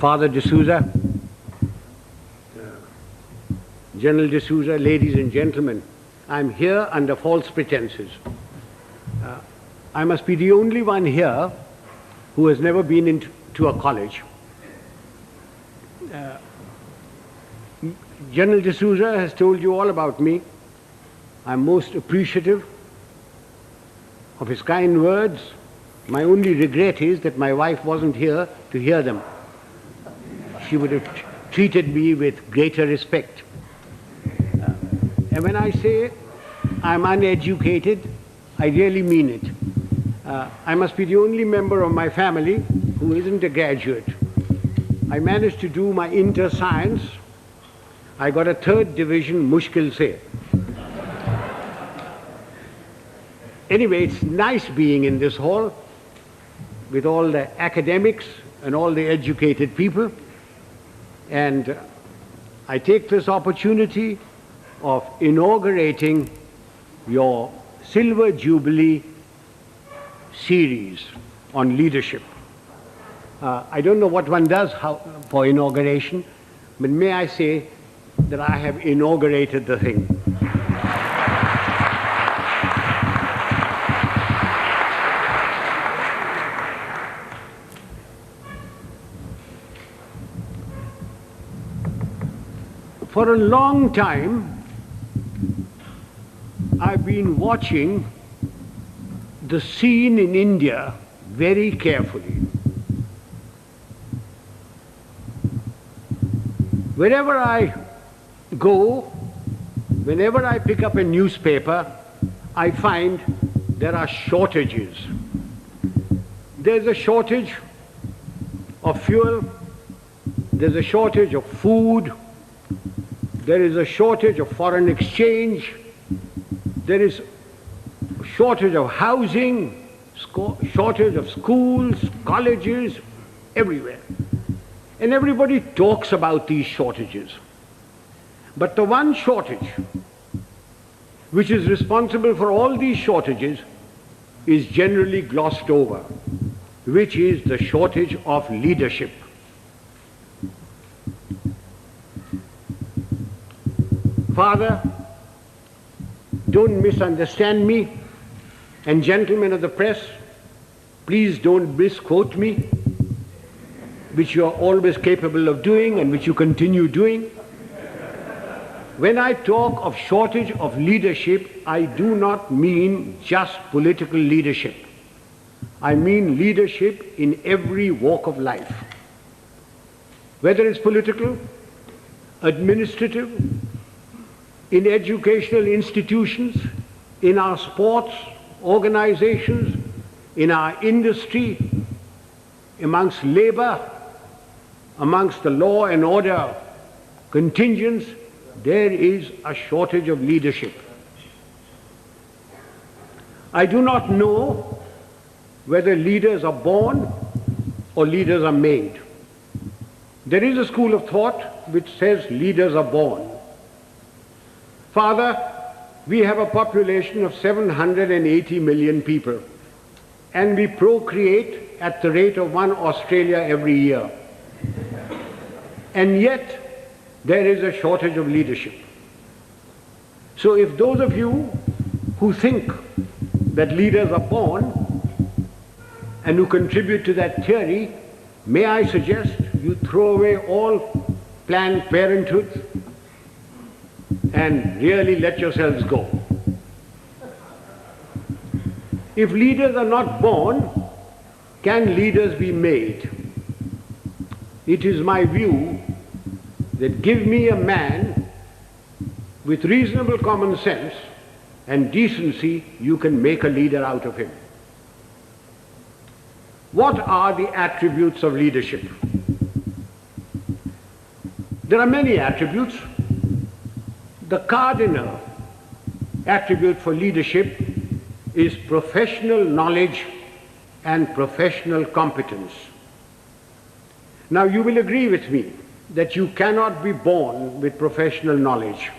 Father D'Souza, General D'Souza, ladies and gentlemen, I'm here under false pretenses. I must be the only one here who has never been into a college. General D'Souza has told you all about me. I'm most appreciative of his kind words. My only regret is that my wife wasn't here to hear them. She would have treated me with greater respect. And when I say I'm uneducated, I really mean it. I must be the only member of my family who isn't a graduate. I managed to do my inter-science. I got a 3rd division, mushkil se. Anyway, it's nice being in this hall with all the academics and all the educated people. And I take this opportunity of inaugurating your Silver Jubilee series on leadership. I don't know what one does for inauguration, but may I say that I have inaugurated the thing. For a long time, I've been watching the scene in India very carefully. Wherever I go, whenever I pick up a newspaper, I find there are shortages. There's a shortage of fuel, there's a shortage of food, there is a shortage of foreign exchange, there is a shortage of housing, shortage of schools, colleges, everywhere. And everybody talks about these shortages. But the one shortage which is responsible for all these shortages is generally glossed over, which is the shortage of leadership. Father, don't misunderstand me, and gentlemen of the press, please don't misquote me, which you are always capable of doing and which you continue doing. When I talk of shortage of leadership, I do not mean just political leadership. I mean leadership in every walk of life. Whether it's political, administrative, in educational institutions, in our sports organizations, in our industry, amongst labor, amongst the law and order contingents, there is a shortage of leadership. I do not know whether leaders are born or leaders are made. There is a school of thought which says leaders are born. Father, we have a population of 780 million people, and we procreate at the rate of 1 Australia every year. And yet, there is a shortage of leadership. So if those of you who think that leaders are born and who contribute to that theory, may I suggest you throw away all Planned Parenthood and really let yourselves go. If leaders are not born, can leaders be made? It is my view that give me a man with reasonable common sense and decency, you can make a leader out of him. What are the attributes of leadership? There are many attributes. The cardinal attribute for leadership is professional knowledge and professional competence. Now you will agree with me that you cannot be born with professional knowledge.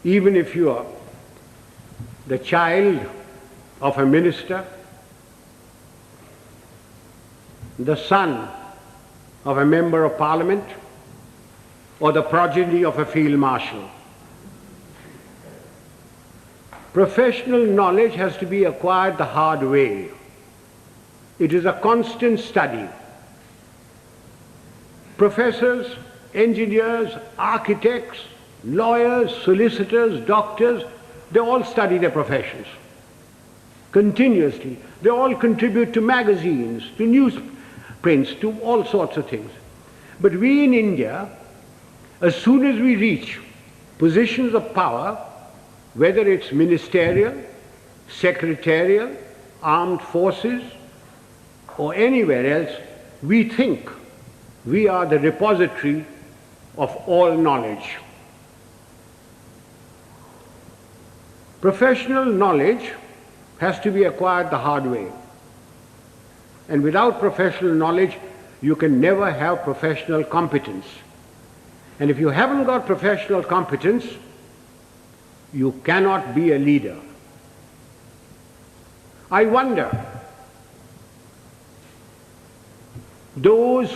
Even if you are the child of a minister, the son of a member of parliament or the progeny of a field marshal. Professional knowledge has to be acquired the hard way. It is a constant study. Professors, engineers, architects, lawyers, solicitors, doctors, they all study their professions continuously. They all contribute to magazines, to newsprints, to all sorts of things. But we in India, as soon as we reach positions of power, whether it's ministerial, secretarial, armed forces, or anywhere else, we think we are the repository of all knowledge. Professional knowledge has to be acquired the hard way. And without professional knowledge, you can never have professional competence. And if you haven't got professional competence, you cannot be a leader. I wonder, those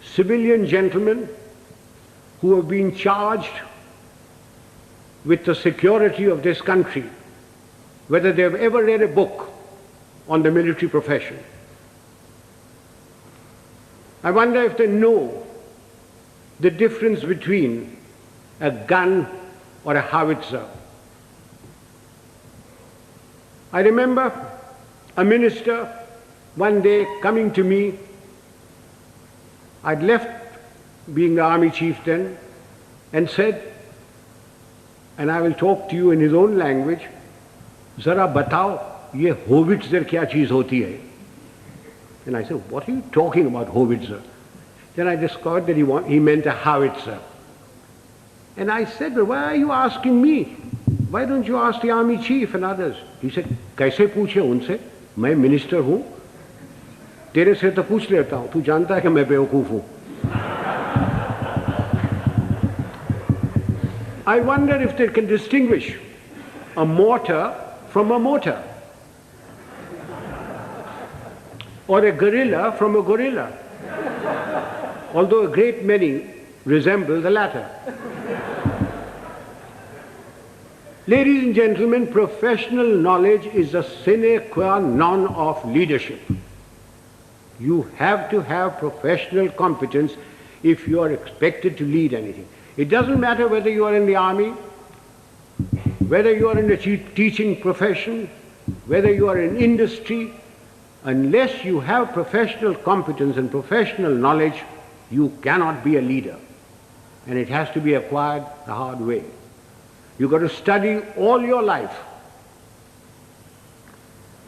civilian gentlemen who have been charged with the security of this country, whether they have ever read a book on the military profession. I wonder if they know the difference between a gun or a howitzer. I remember a minister one day coming to me. I'd left being the army chief then, and said, and I will talk to you in his own language, "Zara batao, ye howitzer kya cheez hoti hai?" And I said, "What are you talking about, howitzer?" Then I discovered that he meant a howitzer. And I said, "Well, why are you asking me? Why don't you ask the army chief and others?" He said, "Kaise पूछे उनसे? मैं minister हूँ, तेरे से तो पूछ लेता हूँ, तू जानता है कि मैं बेवकूफ हूँ." I wonder if they can distinguish a mortar from a mortar, or a gorilla from a gorilla, although a great many resemble the latter. Ladies and gentlemen, professional knowledge is a sine qua non of leadership. You have to have professional competence if you are expected to lead anything. It doesn't matter whether you are in the army, whether you are in the teaching profession, whether you are in industry, unless you have professional competence and professional knowledge, you cannot be a leader. And it has to be acquired the hard way. You've got to study all your life.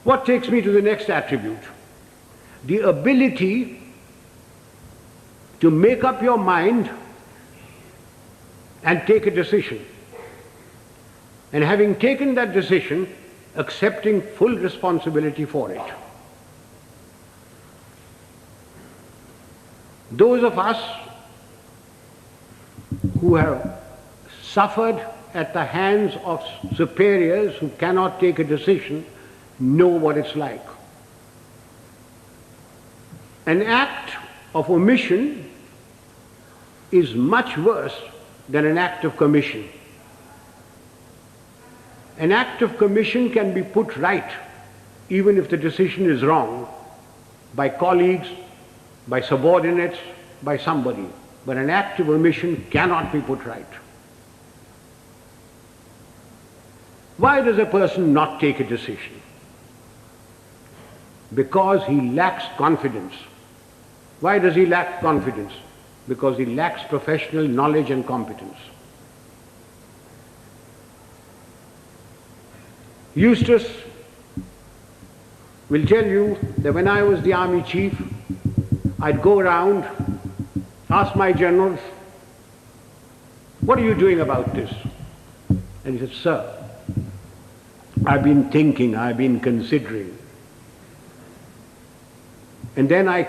What takes me to the next attribute? The ability to make up your mind and take a decision. And having taken that decision, accepting full responsibility for it. Those of us who have suffered at the hands of superiors who cannot take a decision know what it's like. An act of omission is much worse than an act of commission. An act of commission can be put right, even if the decision is wrong, by colleagues, by subordinates, by somebody. But an act of omission cannot be put right. Why does a person not take a decision? Because he lacks confidence. Why does he lack confidence? Because he lacks professional knowledge and competence. Eustace will tell you that when I was the army chief, I'd go around, ask my generals, "What are you doing about this?" And he said, "Sir, I've been thinking, I've been considering." And then I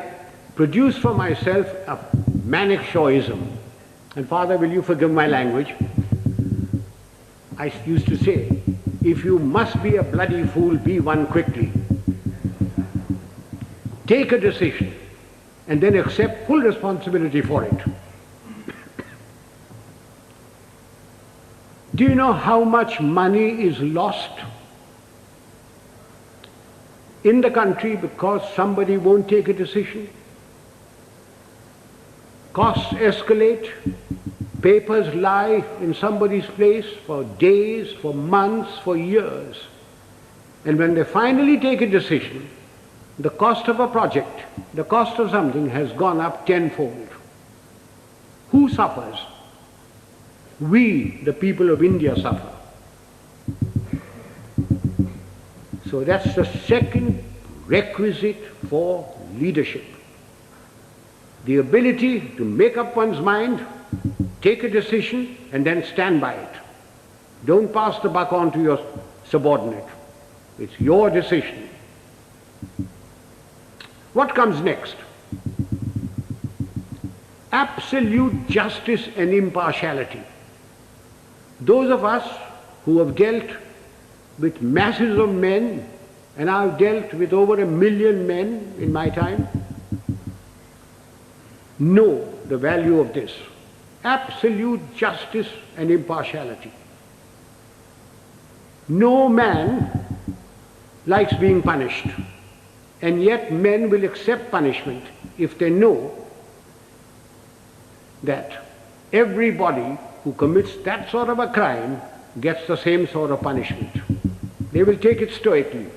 produced for myself a Manekshawism. And Father, will you forgive my language? I used to say, if you must be a bloody fool, be one quickly. Take a decision. and then accept full responsibility for it. Do you know how much money is lost in the country because somebody won't take a decision? Costs escalate, papers lie in somebody's place for days, for months, for years. And when they finally take a decision, the cost of a project, the cost of something has gone up tenfold. Who suffers? We, the people of India, suffer. So that's the second requisite for leadership. The ability to make up one's mind, take a decision, and then stand by it. Don't pass the buck on to your subordinate. It's your decision. What comes next? Absolute justice and impartiality. Those of us who have dealt with masses of men, and I've dealt with over 1 million men in my time, know the value of this. Absolute justice and impartiality. No man likes being punished, and yet men will accept punishment if they know that everybody who commits that sort of a crime gets the same sort of punishment. They will take it stoically.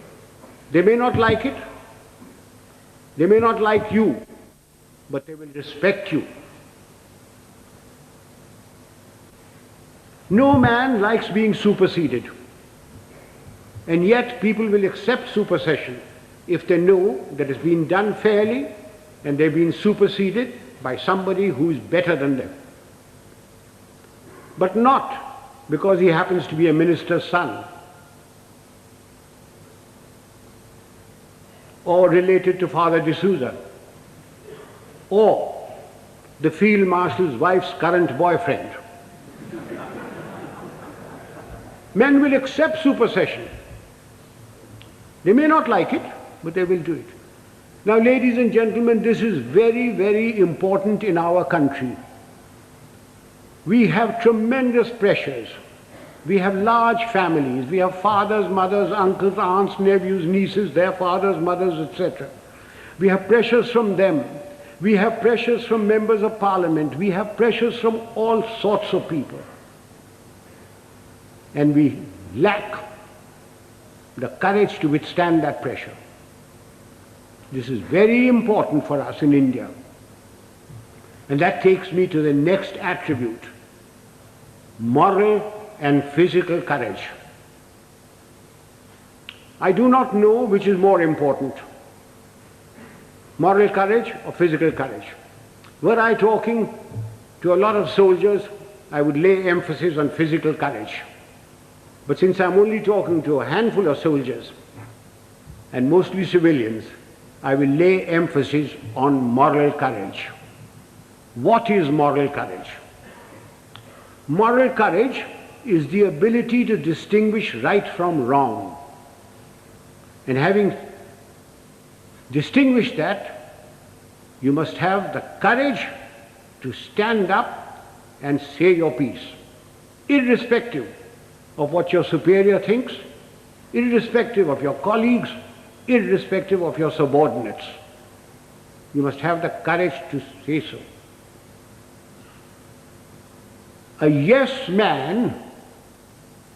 They may not like it, they may not like you, but they will respect you. No man likes being superseded, and yet people will accept supersession if they know that it's been done fairly and they've been superseded by somebody who is better than them. But not because he happens to be a minister's son or related to Father D'Souza or the Field Marshal's wife's current boyfriend. Men will accept supersession. They may not like it, but they will do it. Now, ladies and gentlemen, this is very, very important in our country. We have tremendous pressures. We have large families. We have fathers, mothers, uncles, aunts, nephews, nieces, their fathers, mothers, etc. We have pressures from them. We have pressures from members of parliament. We have pressures from all sorts of people. And we lack the courage to withstand that pressure. This is very important for us in India. And that takes me to the next attribute: moral and physical courage. I do not know which is more important, moral courage or physical courage. Were I talking to a lot of soldiers, I would lay emphasis on physical courage. But since I'm only talking to a handful of soldiers, and mostly civilians, I will lay emphasis on moral courage. What is moral courage? Moral courage is the ability to distinguish right from wrong. And having distinguished that, you must have the courage to stand up and say your piece, irrespective of what your superior thinks, irrespective of your colleagues, irrespective of your subordinates. You must have the courage to say so. A yes man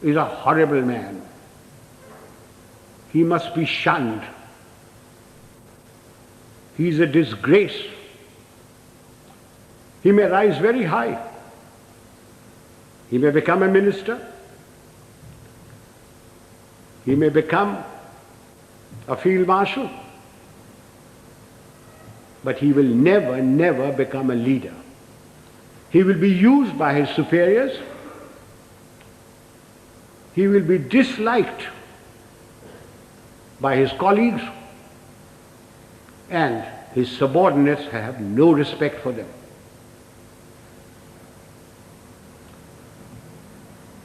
is a horrible man. He must be shunned. He is a disgrace. He may rise very high. He may become a minister. He may become a field marshal. But he will never, never become a leader. He will be used by his superiors. He will be disliked by his colleagues, and his subordinates have no respect for them.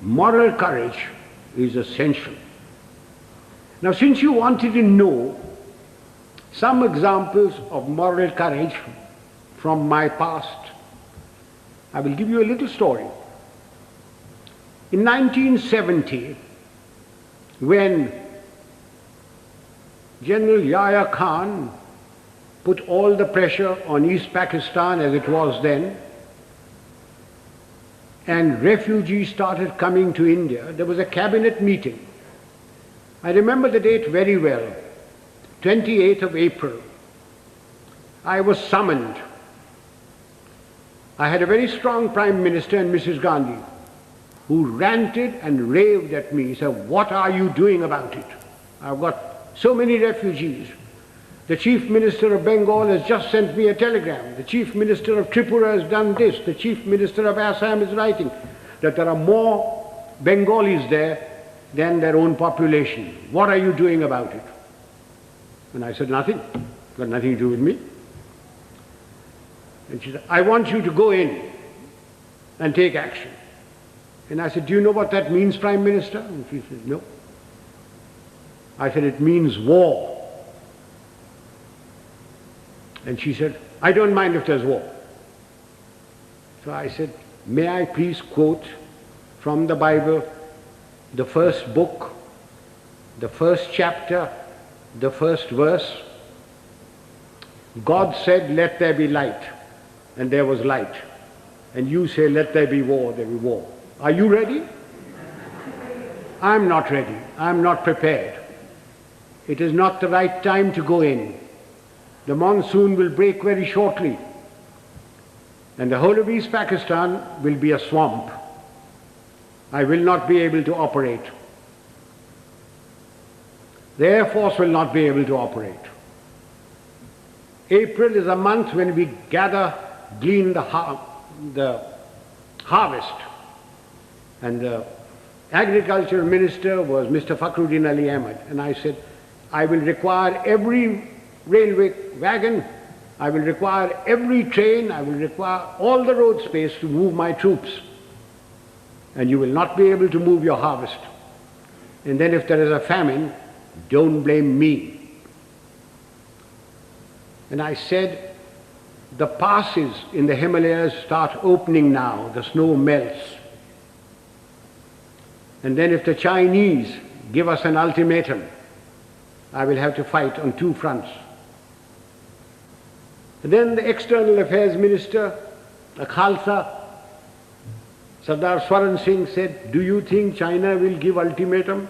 Moral courage is essential. Now, since you wanted to know Some examples of moral courage from my past. I will give you a little story. In 1970, when General Yahya Khan put all the pressure on East Pakistan as it was then, and refugees started coming to India, there was a cabinet meeting. I remember the date very well, 28th of April. I was summoned. I had a very strong Prime Minister and Mrs. Gandhi, who ranted and raved at me, said, "What are you doing about it? I've got so many refugees. The Chief Minister of Bengal has just sent me a telegram. The Chief Minister of Tripura has done this. The Chief Minister of Assam is writing that there are more Bengalis there than their own population. What are you doing about it?" And I said, "Nothing. It's got nothing to do with me." And she said, "I want you to go in and take action." And I said, "Do you know what that means, Prime Minister?" And she said, "No." I said, "It means war." And she said, "I don't mind if there's war." So I said, "May I please quote from the Bible, the first book, the first chapter, the first verse? God said, 'Let there be light,' and there was light. And you say, 'Let there be war,' there will be war. Are you ready?" I'm not ready. I'm not prepared. It is not the right time to go in. The monsoon will break very shortly, and the whole of East Pakistan will be a swamp. I will not be able to operate. The Air Force will not be able to operate. April is a month when we glean the harvest. And the Agriculture Minister was Mr. Fakhruddin Ali Ahmed. And I said, "I will require every railway wagon, I will require every train, I will require all the road space to move my troops. And you will not be able to move your harvest. And then if there is a famine, don't blame me." And I said, the passes in the Himalayas start opening now, the snow melts. And then if the Chinese give us an ultimatum, I will have to fight on two fronts. And then the External Affairs Minister, the Khalsa, Sardar Swaran Singh, said, "Do you think China will give ultimatum?"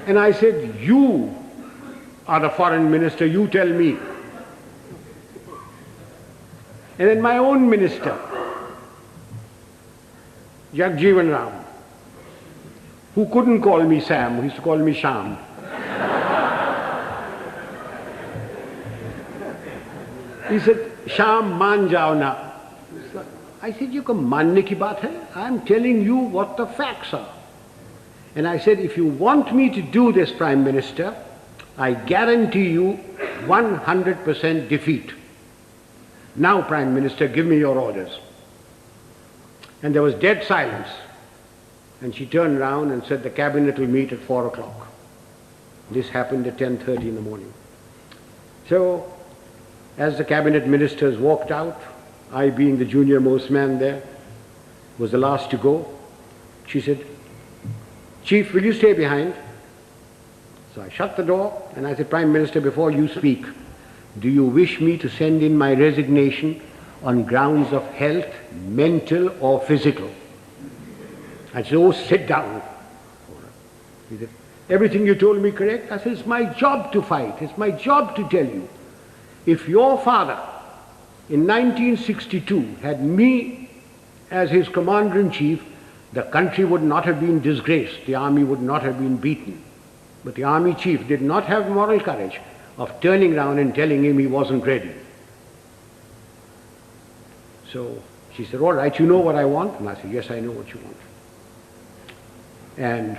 And I said, "You are the foreign minister, you tell me." And then my own minister, Jagjeevan Ram, who couldn't call me Sam, who used to call me Sham. He said, "Sham, maan jao na." I said, "You can manne ki baat hai? I'm telling you what the facts are." And I said, "If you want me to do this, Prime Minister, I guarantee you 100% defeat. Now, Prime Minister, give me your orders." And there was dead silence. And she turned round and said, "The cabinet will meet at 4 o'clock. This happened at 10:30 in the morning. So, as the cabinet ministers walked out, I being the junior most man there, was the last to go, she said, "Chief, will you stay behind?" So I shut the door and I said, "Prime Minister, before you speak, do you wish me to send in my resignation on grounds of health, mental or physical?" I said, "Oh, sit down." He said, "Everything you told me correct?" I said, "It's my job to fight. It's my job to tell you. If your father in 1962 had me as his commander-in-chief, the country would not have been disgraced. The army would not have been beaten. But the army chief did not have moral courage of turning around and telling him he wasn't ready." So she said, "All right, you know what I want?" And I said, "Yes, I know what you want. And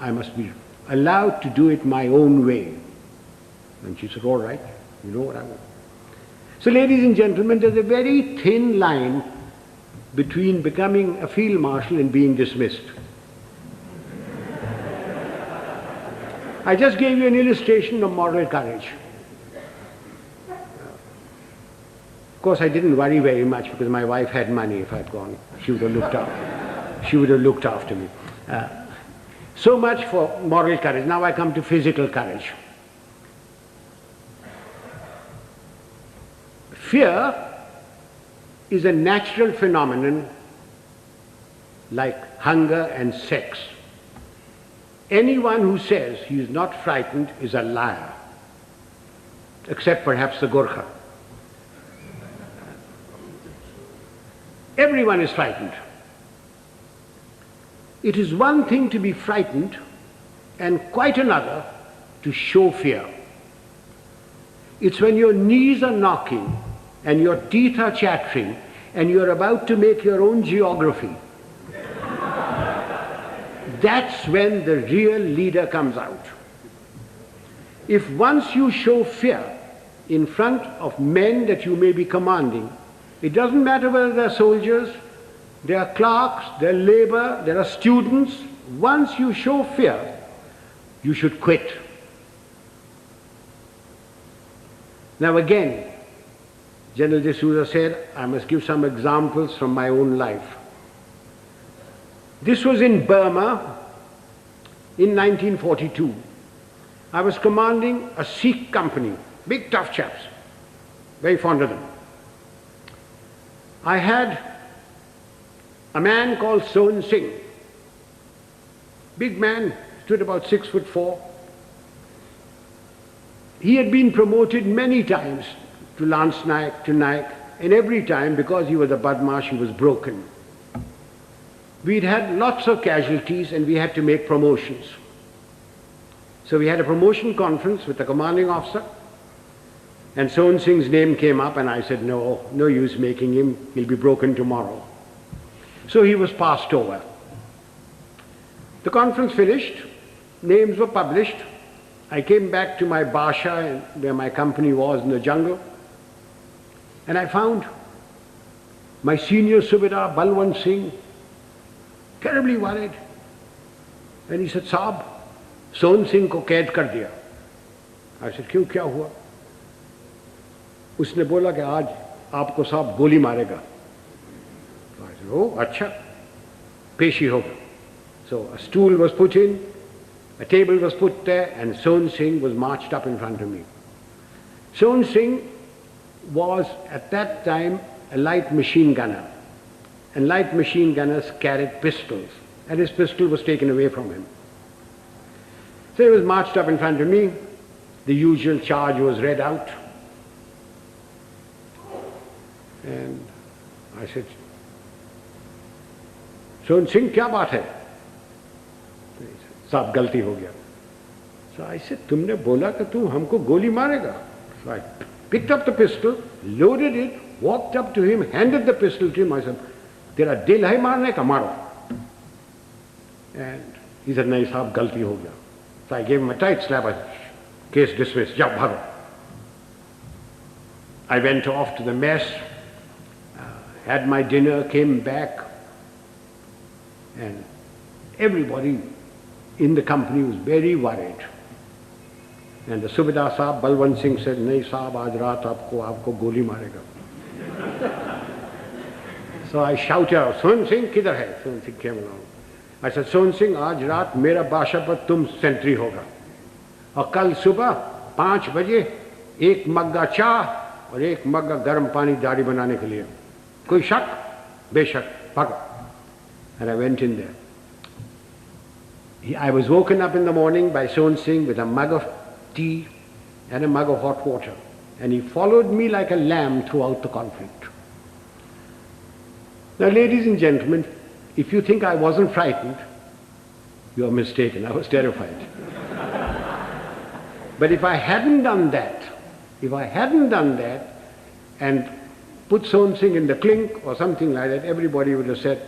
I must be allowed to do it my own way." And she said, "All right, you know what I want." So ladies and gentlemen, there's a very thin line between becoming a field marshal and being dismissed. I just gave you an illustration of moral courage. Of course, I didn't worry very much because my wife had money. If I'd gone, she would have looked after. She would have looked after me. So much for moral courage. Now I come to physical courage. Fear is a natural phenomenon like hunger and sex. Anyone who says he is not frightened is a liar, except perhaps the Gorkha. Everyone is frightened. It is one thing to be frightened and quite another to show fear. It's when your knees are knocking and your teeth are chattering and you're about to make your own geography. That's when the real leader comes out. If once you show fear in front of men that you may be commanding, it doesn't matter whether they're soldiers, they are clerks, they're labor, there are students. Once you show fear, you should quit. Now again, General D'Souza said, I must give some examples from my own life. This was in Burma in 1942. I was commanding a Sikh company, big tough chaps, very fond of them. I had a man called Sohan Singh, big man, stood about 6'4". He had been promoted many times to Lance Naik, to Naik, and every time, because he was a Badmash, he was broken. We'd had lots of casualties and we had to make promotions. So we had a promotion conference with the commanding officer, and Sohan Singh's name came up, and I said, no use making him, he'll be broken tomorrow. So he was passed over. The conference finished, names were published. I came back to my Basha, where my company was in the jungle, and I found my senior Subedar, Balwant Singh, terribly worried. And he said, Saab, Sohan Singh ko kaid kar diya. I said, क्यों क्या हुआ? उसने बोला कि आज आपको साहब गोली मारेगा. So I said, oh, अच्छा, पेशी होगा. So a stool was put in, a table was put there, and Sohan Singh was marched up in front of me. Sohan Singh was at that time a light machine gunner, and light machine gunners carried pistols, and his pistol was taken away from him. So he was marched up in front of me. The usual charge was read out. And I said, Sohan Singh, क्या बात है? साहब गलती हो गया. So I said, तुमने बोला कि तू हमको गोली मारेगा. So I picked up the pistol, loaded it, walked up to him, handed the pistol to him. I said, तेरा दिल है मारने का, मारो. And he said, नहीं साहब गलती हो गया. So I gave him a tight slap. I said, case dismissed, जाओ भागो. I went off to the mess, had my dinner, came back, and everybody in the company was very worried. And the Subedar Saab, Balwant Singh said, नहीं साहब आज रात आपको गोली मारेगा. So I shouted out, Sohan Singh किधर है? Sohan Singh came along. I said, Sohan Singh, आज रात मेरा बाशा पर तुम सेंट्री होगा, और कल सुबह 5 बजे 1 मग्गा चाह और 1 मग्गा गर्म पानी दाढ़ी बनाने के लिए. कोई शक? बेशक, भागो. And I went in there. I was woken up in the morning by Sohan Singh with a mug of tea and a mug of hot water, and he followed me like a lamb throughout the conflict. Now, ladies and gentlemen, if you think I wasn't frightened, you are mistaken. I was terrified. But if I hadn't done that, and put Sohan Singh in the clink or something like that, everybody would have said,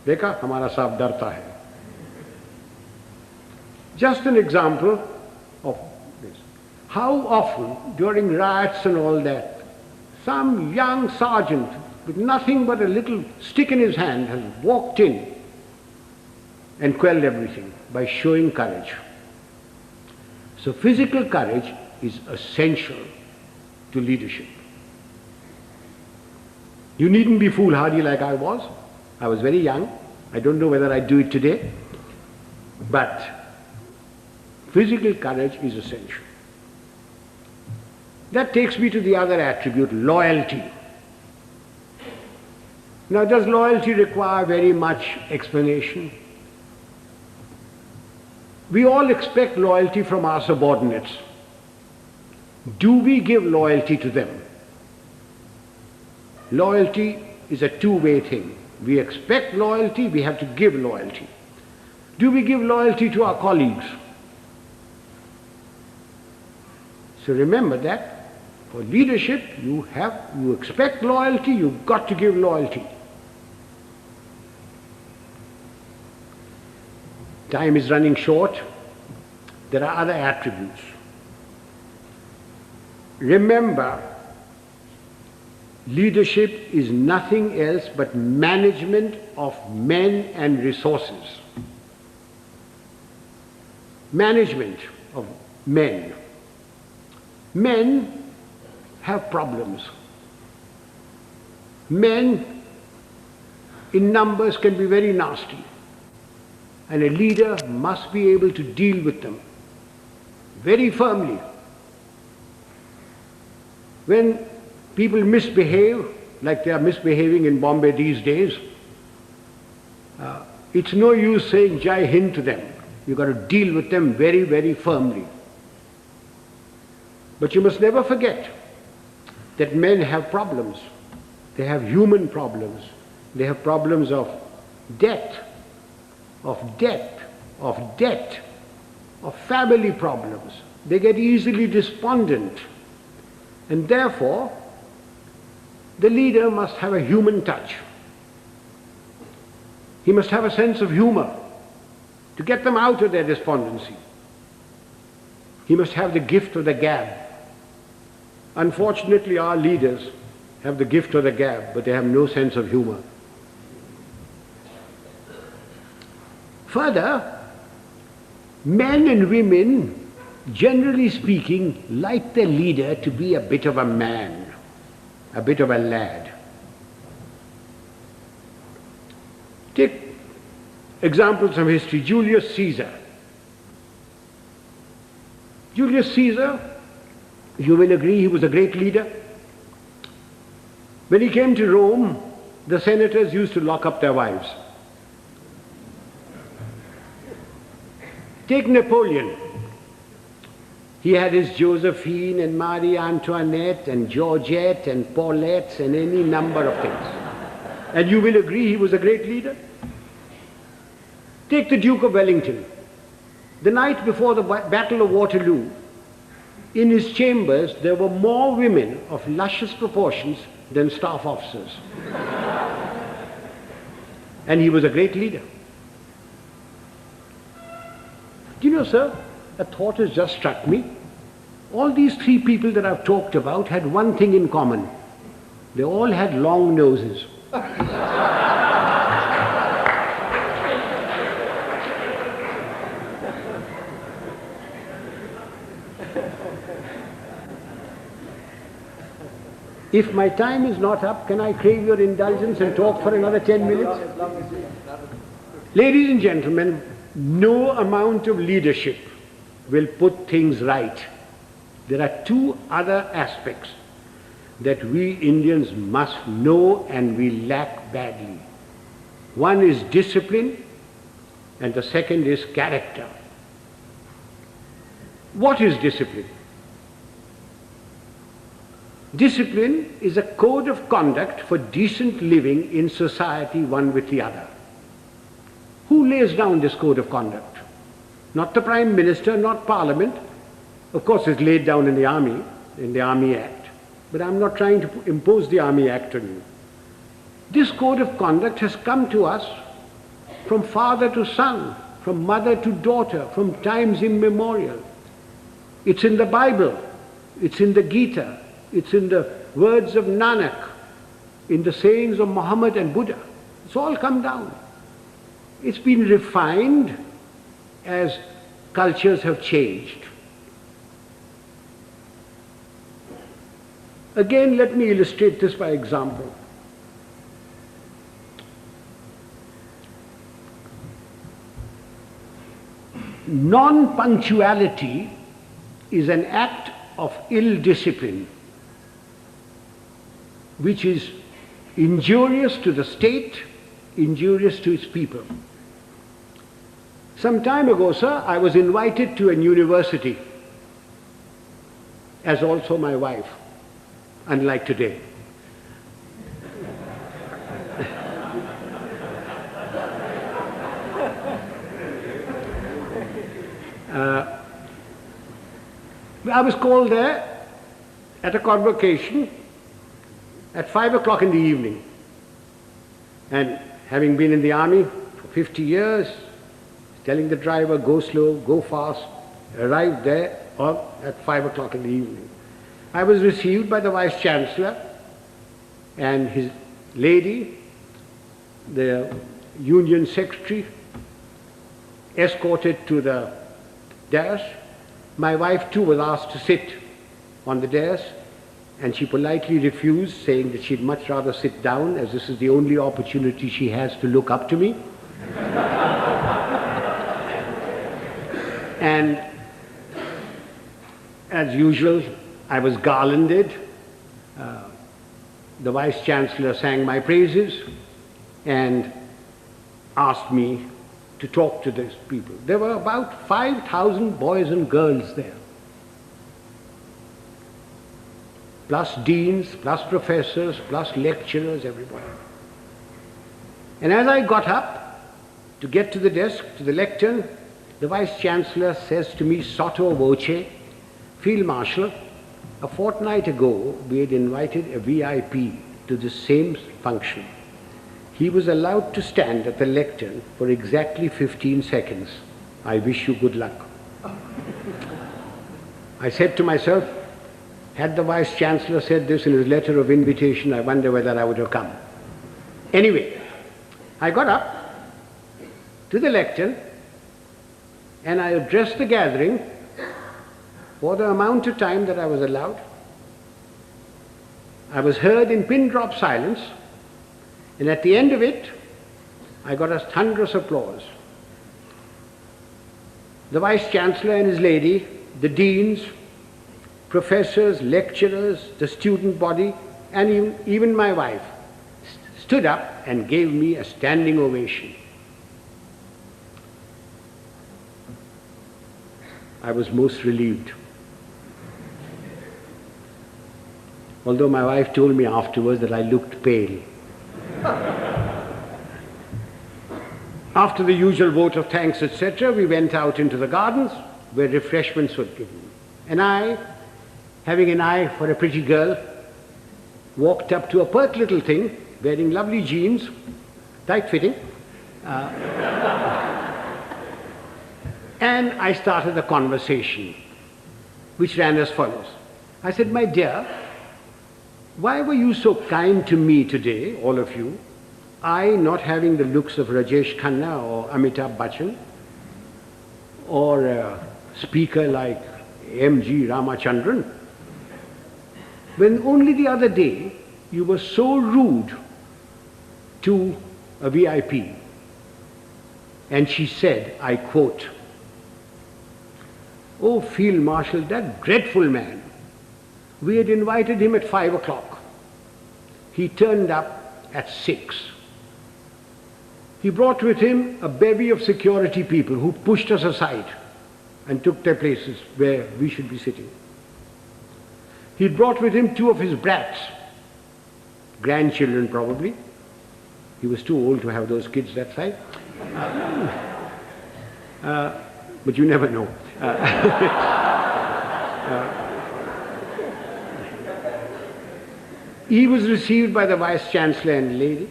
Dekha, hamara saab darta hai. Just an example of this. How often during riots and all that, some young sergeant with nothing but a little stick in his hand has walked in and quelled everything by showing courage. So physical courage is essential to leadership. You needn't be foolhardy like I was. I was very young. I don't know whether I'd do it today. But physical courage is essential. That takes me to the other attribute, loyalty. Now, does loyalty require very much explanation? We all expect loyalty from our subordinates. Do we give loyalty to them? Loyalty is a two-way thing. We expect loyalty, we have to give loyalty. Do we give loyalty to our colleagues? So remember that for leadership, you expect loyalty, you've got to give loyalty. Time is running short. There are other attributes. Remember, leadership is nothing else but management of men and resources. Management of men. Men have problems. Men in numbers can be very nasty. And a leader must be able to deal with them very firmly. When people misbehave, like they are misbehaving in Bombay these days, it's no use saying Jai Hind to them. You've got to deal with them very, very firmly. But you must never forget that men have problems. They have human problems. They have problems of debt, of family problems. They get easily despondent. And therefore, the leader must have a human touch. He must have a sense of humor to get them out of their despondency. He must have the gift of the gab. Unfortunately, our leaders have the gift of the gab, but they have no sense of humor. Further, men and women, generally speaking, like their leader to be a bit of a man, a bit of a lad. Take examples from history. Julius Caesar. Julius Caesar, you will agree, he was a great leader. When he came to Rome, the senators used to lock up their wives. Take Napoleon. He had his Josephine and Marie Antoinette and Georgette and Paulette and any number of things. And you will agree he was a great leader. Take the Duke of Wellington. The night before the Battle of Waterloo, in his chambers there were more women of luscious proportions than staff officers. And he was a great leader. Do you know, sir, a thought has just struck me. All these three people that I've talked about had one thing in common. They all had long noses. If my time is not up, can I crave your indulgence and talk for another 10 minutes? Ladies and gentlemen, no amount of leadership will put things right. There are two other aspects that we Indians must know and we lack badly. One is discipline and the second is character. What is discipline? Discipline is a code of conduct for decent living in society one with the other. Who lays down this code of conduct? Not the Prime Minister, not Parliament. Of course it's laid down in the Army Act. But I'm not trying to impose the Army Act on you. This code of conduct has come to us from father to son, from mother to daughter, from times immemorial. It's in the Bible, it's in the Gita, it's in the words of Nanak, in the sayings of Muhammad and Buddha. It's all come down. It's been refined as cultures have changed. Again, let me illustrate this by example. Non-punctuality is an act of ill discipline which is injurious to the state, injurious to its people. Some time ago, sir, I was invited to an university, as also my wife, unlike today. I was called there at a convocation at 5 o'clock in the evening. And having been in the army for 50 years, telling the driver, go slow, go fast, arrived there at 5 o'clock in the evening. I was received by the Vice Chancellor and his lady, the Union Secretary, escorted to the dais. My wife too was asked to sit on the dais, and she politely refused, saying that she'd much rather sit down, as this is the only opportunity she has to look up to me. And as usual, I was garlanded. The Vice Chancellor sang my praises and asked me to talk to these people. There were about 5,000 boys and girls there, plus deans, plus professors, plus lecturers, everybody. And as I got up to get to the desk, to the lectern, the Vice Chancellor says to me, sotto voce, Field Marshal, a fortnight ago we had invited a VIP to the same function. He was allowed to stand at the lectern for exactly 15 seconds. I wish you good luck. I said to myself, had the Vice Chancellor said this in his letter of invitation, I wonder whether I would have come. Anyway, I got up to the lectern and I addressed the gathering for the amount of time that I was allowed. I was heard in pin-drop silence, and at the end of it, I got a thunderous applause. The Vice Chancellor and his lady, the deans, professors, lecturers, the student body, and even my wife stood up and gave me a standing ovation. I was most relieved. Although my wife told me afterwards that I looked pale. After the usual vote of thanks, etc., we went out into the gardens where refreshments were given. And I, having an eye for a pretty girl, walked up to a pert little thing wearing lovely jeans, tight-fitting, and I started a conversation which ran as follows. I said, my dear, why were you so kind to me today, all of you? I not having the looks of Rajesh Khanna or Amitabh Bachchan, or a speaker like M.G. Ramachandran, when only the other day you were so rude to a VIP. And she said, I quote, "Oh, Field Marshal, that dreadful man. We had invited him at 5 o'clock. He turned up at 6. He brought with him a bevy of security people who pushed us aside and took their places where we should be sitting. He brought with him 2 of his brats, grandchildren probably. He was too old to have those kids that side. But you never know. He was received by the Vice Chancellor and lady.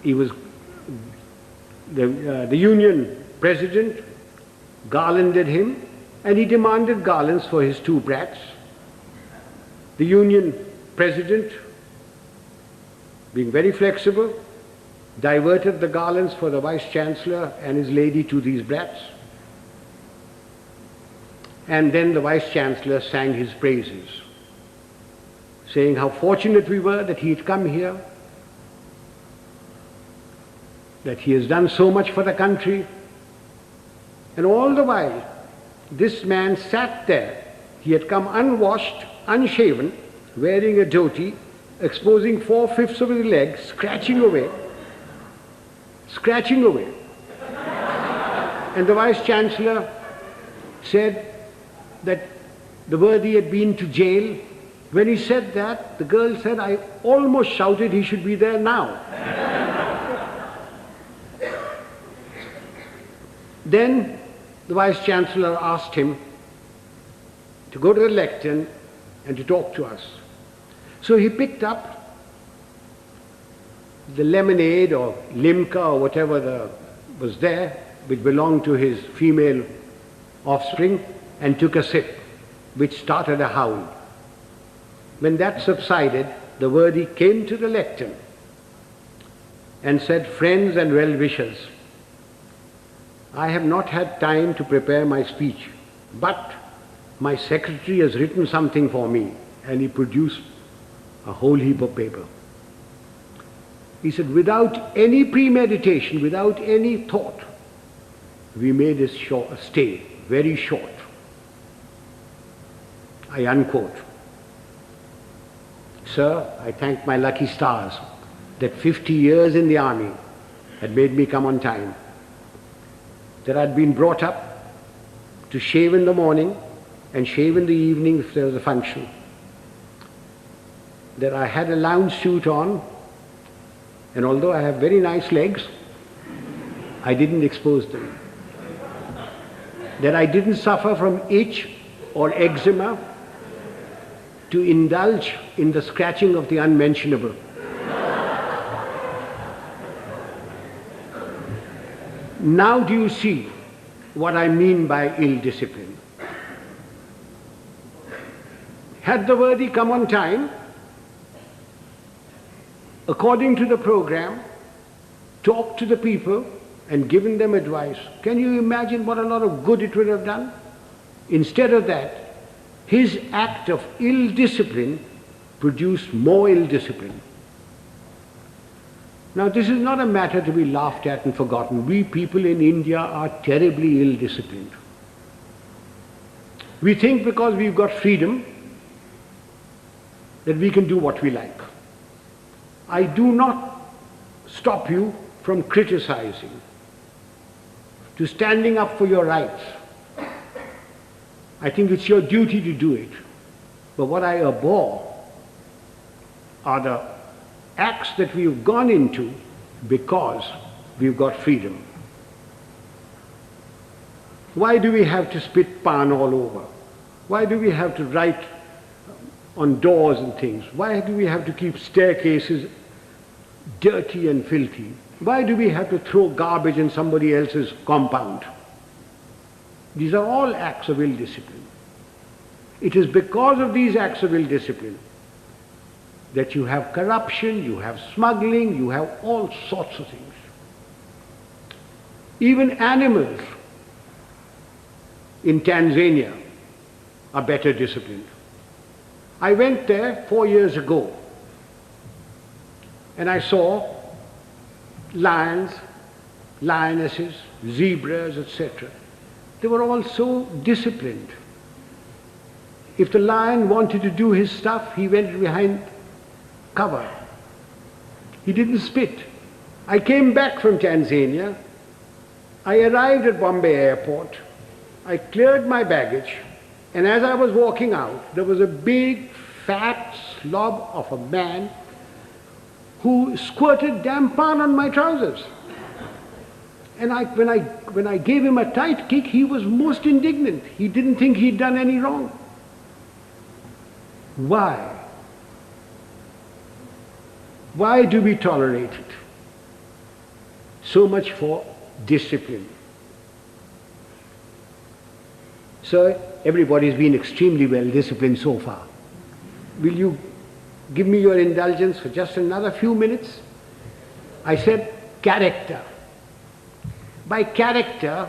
He was the Union President garlanded him, and he demanded garlands for his 2 brats. The Union President, being very flexible, diverted the garlands for the Vice Chancellor and his lady to these brats. And then the Vice-Chancellor sang his praises, saying how fortunate we were that he had come here, that he has done so much for the country. And all the while, this man sat there. He had come unwashed, unshaven, wearing a dhoti, exposing 4/5 of his legs, scratching away. And the Vice-Chancellor said that the worthy had been to jail. When he said that, the girl said, I almost shouted he should be there now. Then the Vice-Chancellor asked him to go to the lectern and to talk to us. So he picked up the lemonade or limca or whatever was there, which belonged to his female offspring, and took a sip, which started a howl. When that subsided, the worthy came to the lectern and said, friends and well-wishers, I have not had time to prepare my speech, but my secretary has written something for me, and he produced a whole heap of paper. He said, without any premeditation, without any thought, we made a stay, very short. I unquote. Sir, I thank my lucky stars that 50 years in the army had made me come on time, that I'd been brought up to shave in the morning and shave in the evening if there was a function, that I had a lounge suit on, and although I have very nice legs, I didn't expose them, that I didn't suffer from itch or eczema to indulge in the scratching of the unmentionable. Now do you see what I mean by ill discipline? Had the worthy come on time, according to the program, talked to the people and given them advice, can you imagine what a lot of good it would have done? Instead of that, his act of ill discipline produced more ill discipline. Now this is not a matter to be laughed at and forgotten. We people in India are terribly ill disciplined. We think because we've got freedom that we can do what we like. I do not stop you from criticizing, to standing up for your rights. I think it's your duty to do it. But what I abhor are the acts that we've gone into because we've got freedom. Why do we have to spit pan all over? Why do we have to write on doors and things? Why do we have to keep staircases dirty and filthy? Why do we have to throw garbage in somebody else's compound? These are all acts of ill discipline. It is because of these acts of ill discipline that you have corruption, you have smuggling, you have all sorts of things. Even animals in Tanzania are better disciplined. I went there 4 years ago and I saw lions, lionesses, zebras, etc. They were all so disciplined. If the lion wanted to do his stuff, he went behind cover. He didn't spit. I came back from Tanzania. I arrived at Bombay airport. I cleared my baggage, and as I was walking out, there was a big, fat slob of a man who squirted damn pan on my trousers. And when I gave him a tight kick, he was most indignant. He didn't think he'd done any wrong. Why? Why do we tolerate it? So much for discipline. So everybody's been extremely well disciplined so far. Will you give me your indulgence for just another few minutes? I said character. By character,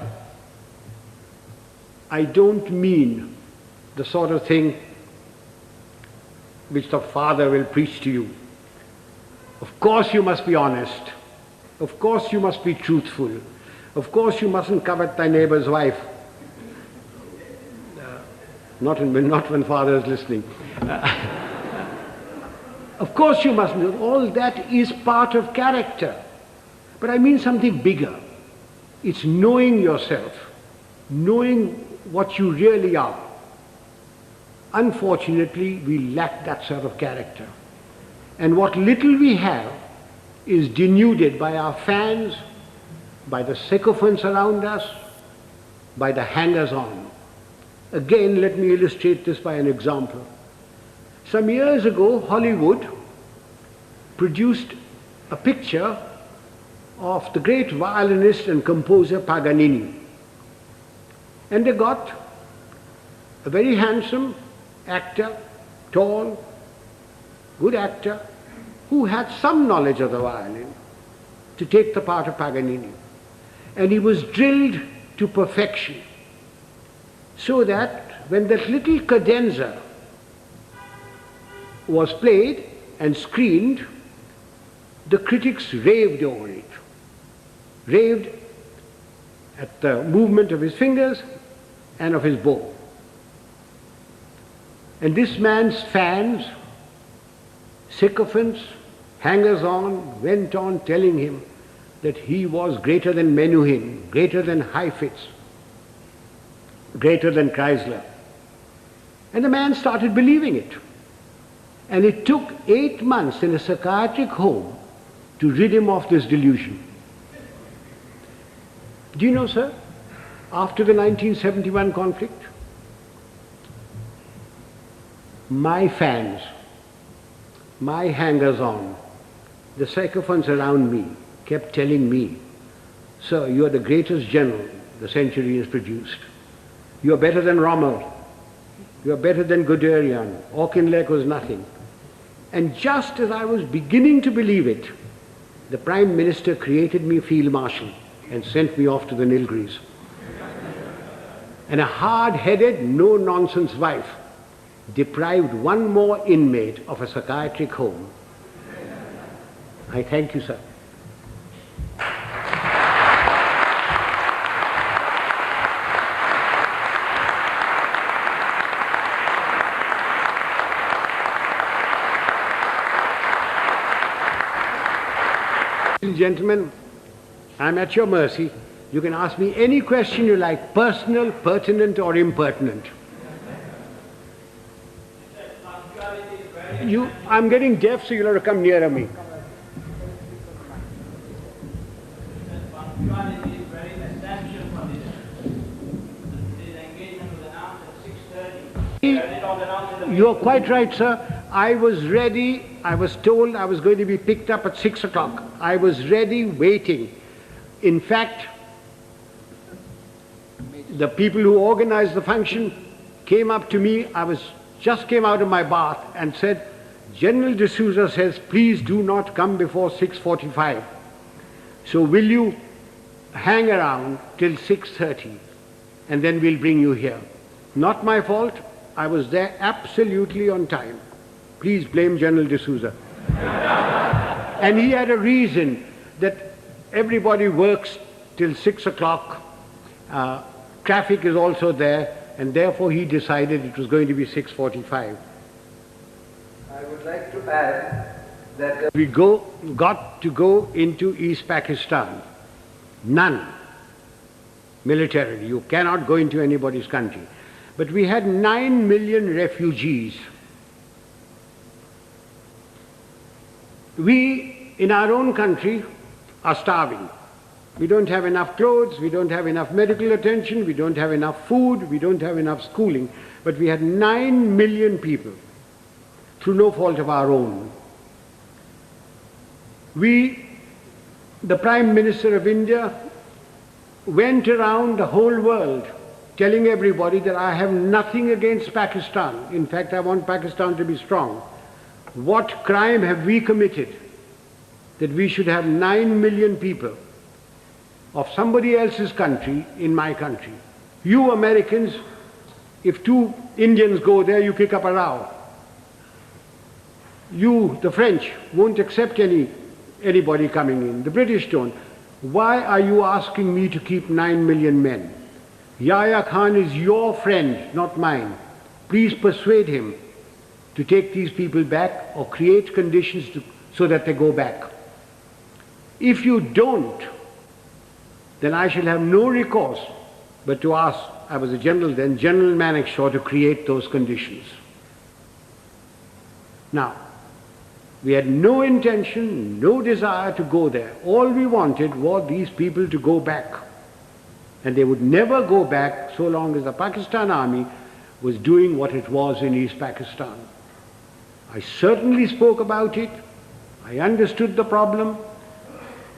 I don't mean the sort of thing which the father will preach to you. Of course you must be honest. Of course you must be truthful. Of course you mustn't covet thy neighbor's wife. Not when father is listening. Of course you mustn't. All that is part of character. But I mean something bigger. It's knowing yourself, knowing what you really are. Unfortunately, we lack that sort of character. And what little we have is denuded by our fans, by the sycophants around us, by the hangers-on. Again, let me illustrate this by an example. Some years ago, Hollywood produced a picture of the great violinist and composer Paganini. And they got a very handsome actor, tall, good actor, who had some knowledge of the violin, to take the part of Paganini. And he was drilled to perfection, so that when that little cadenza was played and screened, the critics raved over it, raved at the movement of his fingers and of his bow. And this man's fans, sycophants, hangers-on, went on telling him that he was greater than Menuhin, greater than Heifetz, greater than Chrysler. And the man started believing it. And it took 8 months in a psychiatric home to rid him of this delusion. Do you know, sir, after the 1971 conflict, my fans, my hangers-on, the sycophants around me kept telling me, "Sir, you are the greatest general the century has produced. You are better than Rommel. You are better than Guderian. Auchinleck was nothing." And just as I was beginning to believe it, the Prime Minister created me Field Marshal and sent me off to the Nilgiris. And a hard-headed, no-nonsense wife deprived one more inmate of a psychiatric home. I thank you, sir. Ladies and gentlemen, I'm at your mercy. You can ask me any question you like, personal, pertinent, or impertinent. I'm getting deaf, so you'll have to come nearer me. Punctuality is very essential for this. This engagement was announced at 6:30. You are quite right, sir. I was ready. I was told I was going to be picked up at 6 o'clock. I was ready, waiting. In fact, the people who organized the function came up to me. Just came out of my bath and said, "General D'Souza says, please do not come before 6:45. So will you hang around till 6:30 and then we'll bring you here." Not my fault. I was there absolutely on time. Please blame General D'Souza. And he had a reason that everybody works till 6 o'clock. Traffic is also there, and therefore he decided it was going to be 6:45. I would like to add that We got to go into East Pakistan. None. Militarily. You cannot go into anybody's country. But we had 9 million refugees. We, in our own country, are starving. We don't have enough clothes, we don't have enough medical attention, we don't have enough food, we don't have enough schooling. But we had 9 million people, through no fault of our own. We, the Prime Minister of India, went around the whole world telling everybody that I have nothing against Pakistan. In fact, I want Pakistan to be strong. What crime have we committed that we should have 9 million people of somebody else's country in my country? You Americans, if two Indians go there, you kick up a row. You, the French, won't accept anybody coming in. The British don't. Why are you asking me to keep 9 million men? Yahya Khan is your friend, not mine. Please persuade him to take these people back or create conditions so that they go back. If you don't, then I shall have no recourse but to ask, I was a general then, General Manekshaw, to create those conditions. Now, we had no intention, no desire to go there. All we wanted was these people to go back. And they would never go back so long as the Pakistan army was doing what it was in East Pakistan. I certainly spoke about it. I understood the problem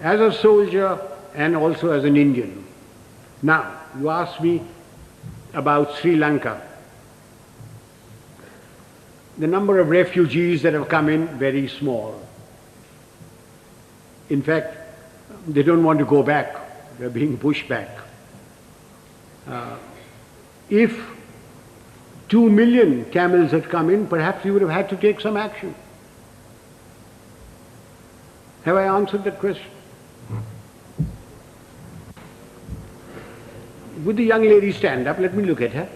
as a soldier and also as an Indian. Now, you asked me about Sri Lanka. The number of refugees that have come in, very small. In fact, they don't want to go back. They're being pushed back. If 2 million camels had come in, perhaps we would have had to take some action. Have I answered that question? Would the young lady stand up? Let me look at her.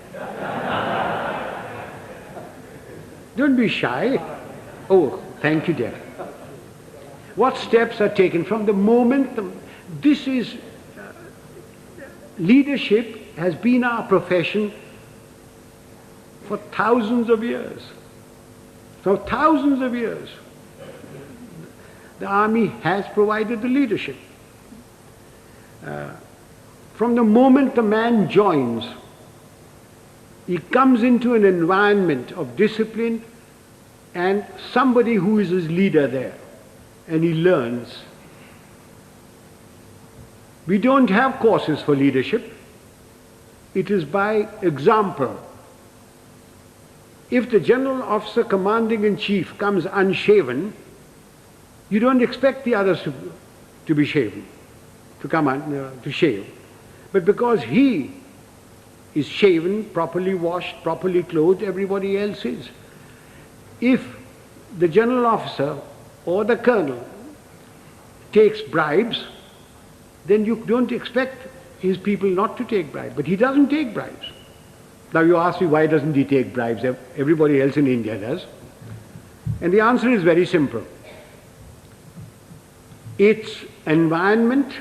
Don't be shy. Oh, thank you, dear. What steps are taken from the moment this is leadership has been our profession for thousands of years. For thousands of years. The army has provided the leadership. From the moment the man joins, he comes into an environment of discipline and somebody who is his leader there, and he learns. We don't have courses for leadership. It is by example. If the general officer commanding in chief comes unshaven, you don't expect the others to be shaven, to shave. But because he is shaven, properly washed, properly clothed, everybody else is. If the general officer or the colonel takes bribes, then you don't expect his people not to take bribes. But he doesn't take bribes. Now you ask me, why doesn't he take bribes? Everybody else in India does. And the answer is very simple. It's environment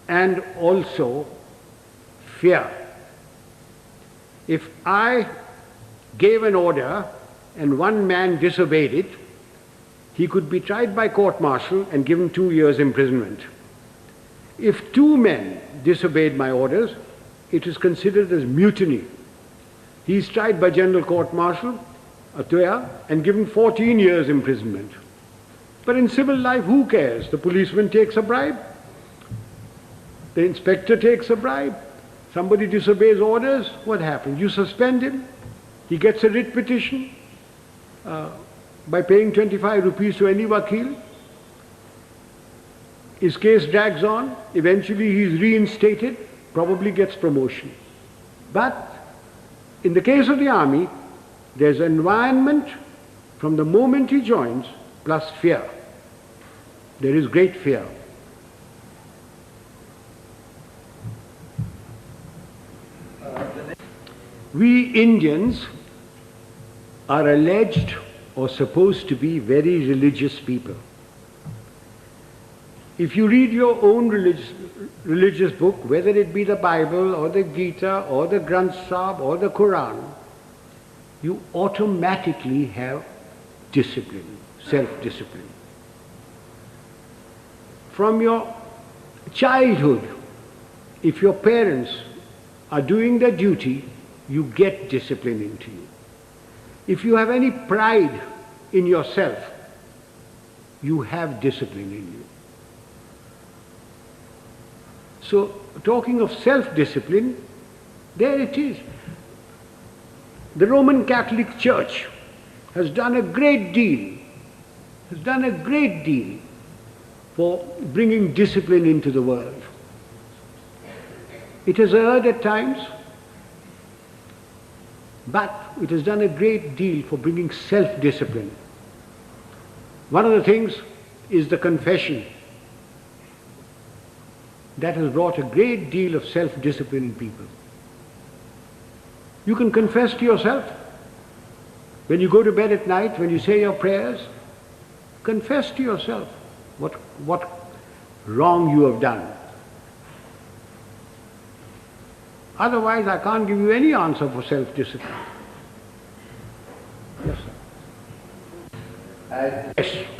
and also fear. If I gave an order and one man disobeyed it, he could be tried by court-martial and given 2 years imprisonment. If 2 men disobeyed my orders, it is considered as mutiny. He is tried by general court-martial, and given 14 years imprisonment. But in civil life, who cares? The policeman takes a bribe. The inspector takes a bribe. Somebody disobeys orders, what happens? You suspend him. He gets a writ petition by paying 25 rupees to any wakil. His case drags on. Eventually he is reinstated, probably gets promotion. But in the case of the army, there's an environment from the moment he joins, plus fear. There is great fear. We Indians are alleged or supposed to be very religious people. If you read your own religious book, whether it be the Bible or the Gita or the Granth Sahib or the Quran, you automatically have discipline, self-discipline. From your childhood, if your parents are doing their duty, you get discipline into you. If you have any pride in yourself, you have discipline in you. So, talking of self-discipline, there it is. The Roman Catholic Church has done a great deal, for bringing discipline into the world. It has erred at times, but it has done a great deal for bringing self-discipline. One of the things is the confession. That has brought a great deal of self-discipline in people. You can confess to yourself. When you go to bed at night, when you say your prayers, confess to yourself what wrong you have done. Otherwise, I can't give you any answer for self-discipline. Yes, sir. As Yes.